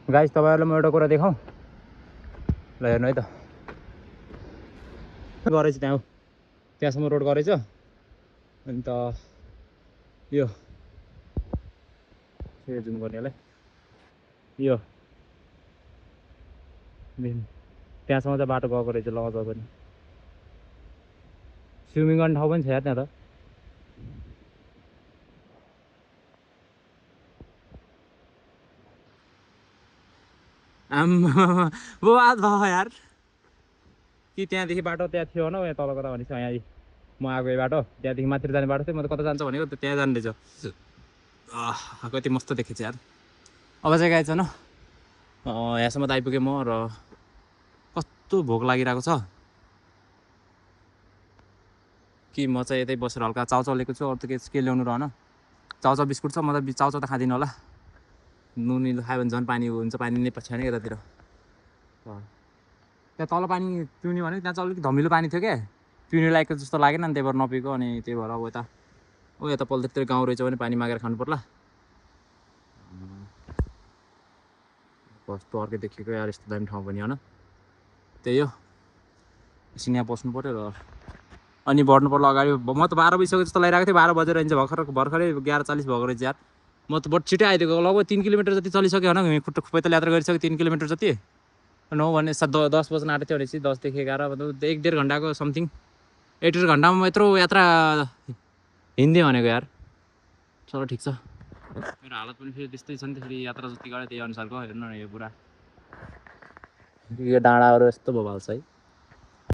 guys तपाईहरुलाई म एउटा कुरा देखाउँ ल हेर्नु है त गरेछ त्यहाँ त्यहाँसम्म रोड गरेछ अनि त यो जुम गर्नेलाई यो त्यहाँसम्म चाहिँ बाटो गएको रहेछ ल अझ पनि स्विमिङ गर्ने ठाउँ पनि छ यार त्यहाँ त आम्मा बवाद भयो यार कि त्यहाँदेखि बाटो त्यहाँ थियो न यहाँ तल कता भनेछ यहाँ म आएको यो बाटो त्यहाँदेखि माथि जाने बाटो थियो म त कता जान्छ भनेको त्यहाँ जाने रहेछ कति मस्त देखेछ यार अब चाहिँ गएछ न यहाँसम्म त आइपुगेँ म र कस्तो भोक लागिरहेको छ कि म चाहिँ यतै बसेर हल्का चाउचाउ लिएको छु अरू त के ल्याउनु रहन चाउचाउ बिस्कुट छ म त चाउचाउ त खाँदिनँ होला नुनिलो खायो भने झन् पानी हुन्छ पानी नै छैन यतातिर त्यहाँ तल पानी पिउने भने त्यहाँ चाहिँ अलिक धमिलो पानी थियो क्या पिउने लागेको जस्तो लागेन नि त्यही भएर नपिएको अनि त्यही भएर अब यता पल्लोतिर गाउँ रहेछ भने पानी मागेर खानु पर्ला कस्तो अर्कै देखेको यार यस्तो दामी ठाउँ पनि होइन त्यही हो एकछिन यहाँ बस्नु पऱ्यो र अनि बढ्नु पर्ला अगाडि म त 12 बजिसक्यो जस्तो लागिरहेको थियो 12 बजेर भर्खरै 11:40 भएको रहेछ यार म त बट छिटै आइदिएको लगभग 3 किलोमिटर जति चलिसक्यो होइन खुट्टा पैदल यात्रा गरिसक्यो 3 किलोमिटर जति नौ भने 10 बज्न आँटेको थियो रहेछ 10 देखि 11 मतलब 1-1.5 घन्टाको समथिङ 1.5 घन्टामा म यत्रो यात्रा हिँड्दै भनेको यार चलो ठिक छ मेरो हालत पनि फेरि त्यस्तै छ नि फेरि यात्रा जति गरे त्यही अनुसारको हेर्नु न यो पुरा यो डाँडाहरू यस्तो भइहाल्छ है